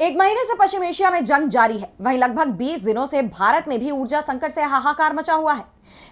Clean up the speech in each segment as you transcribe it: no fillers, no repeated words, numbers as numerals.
एक महीने से पश्चिम एशिया में जंग जारी है। वहीं लगभग 20 दिनों से भारत में भी ऊर्जा संकट से हाहाकार मचा हुआ है।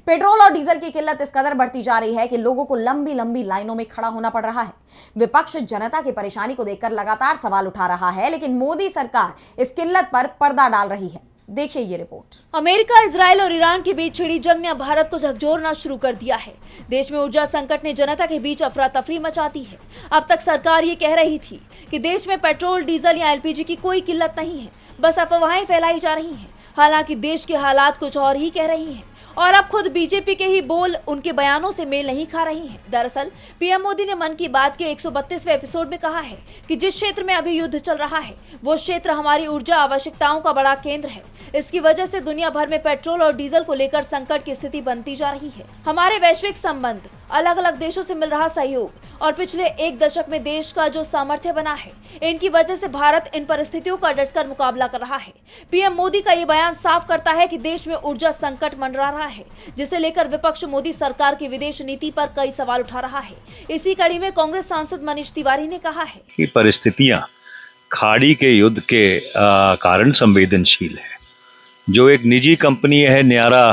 पेट्रोल और डीजल की किल्लत इस कदर बढ़ती जा रही है कि लोगों को लंबी लंबी लाइनों में खड़ा होना पड़ रहा है। विपक्ष जनता की परेशानी को देखकर लगातार सवाल उठा रहा है, लेकिन मोदी सरकार इस किल्लत पर पर्दा डाल रही है। देखिए ये रिपोर्ट। अमेरिका, इजराइल और ईरान के बीच छिड़ी जंग ने भारत को झकझोरना शुरू कर दिया है। देश में ऊर्जा संकट ने जनता के बीच अफरा तफरी मचा दी है। अब तक सरकार ये कह रही थी कि देश में पेट्रोल, डीजल या एलपीजी की कोई किल्लत नहीं है, बस अफवाहें फैलाई जा रही हैं। हालांकि देश के हालात कुछ और ही कह रही हैं और अब खुद बीजेपी के ही बोल उनके बयानों से मेल नहीं खा रही हैं। दरअसल पीएम मोदी ने मन की बात के 132वें एपिसोड में कहा है कि जिस क्षेत्र में अभी युद्ध चल रहा है वो क्षेत्र हमारी ऊर्जा आवश्यकताओं का बड़ा केंद्र है। इसकी वजह से दुनिया भर में पेट्रोल और डीजल को लेकर संकट की स्थिति बनती जा रही है। हमारे वैश्विक संबंध, अलग अलग देशों से मिल रहा सहयोग और पिछले एक दशक में देश का जो सामर्थ्य बना है, इनकी वजह से भारत इन परिस्थितियों का डटकर मुकाबला कर रहा है। पीएम मोदी का ये बयान साफ करता है कि देश में ऊर्जा संकट मंडरा रहा है, जिसे लेकर विपक्ष मोदी सरकार की विदेश नीति पर कई सवाल उठा रहा है। इसी कड़ी में कांग्रेस सांसद मनीष तिवारी ने कहा है कि परिस्थितियां खाड़ी के युद्ध के कारण संवेदनशील है। जो एक निजी कंपनी है न्यारा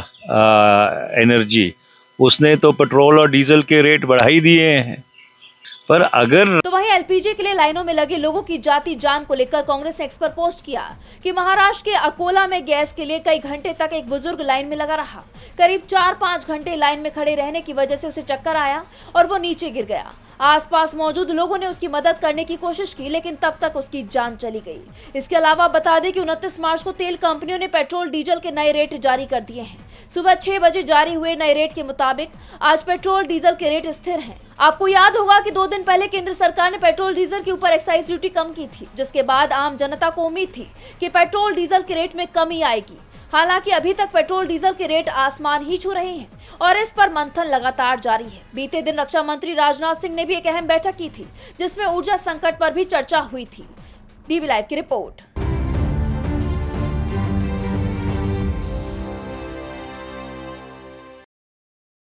एनर्जी, उसने तो पेट्रोल और डीजल के रेट बढ़ा ही दिए हैं। पर अगर तो वहीं एलपीजी के लिए लाइनों में लगे लोगों की जाती जान को लेकर कांग्रेस ने एक्स पर पोस्ट किया कि महाराष्ट्र के अकोला में गैस के लिए कई घंटे तक एक बुजुर्ग लाइन में लगा रहा। करीब 4-5 घंटे लाइन में खड़े रहने की वजह से उसे चक्कर आया और वो नीचे गिर गया। आसपास मौजूद लोगों ने उसकी मदद करने की कोशिश की, लेकिन तब तक उसकी जान चली गई। इसके अलावा बता दें कि 29 मार्च को तेल कंपनियों ने पेट्रोल डीजल के नए रेट जारी कर दिए हैं। सुबह 6 बजे जारी हुए नए रेट के मुताबिक आज पेट्रोल डीजल के रेट स्थिर हैं। आपको याद होगा कि 2 दिन पहले केंद्र सरकार ने पेट्रोल डीजल के ऊपर एक्साइज ड्यूटी कम की थी, जिसके बाद आम जनता को उम्मीद थी कि पेट्रोल डीजल के रेट में कमी आएगी। हालांकि अभी तक पेट्रोल डीजल के रेट आसमान ही छू रहे हैं और इस पर मंथन लगातार जारी है। बीते दिन रक्षा मंत्री राजनाथ सिंह ने भी एक अहम बैठक की थी, जिसमें ऊर्जा संकट पर भी चर्चा हुई थी। डीवी लाइव की रिपोर्ट।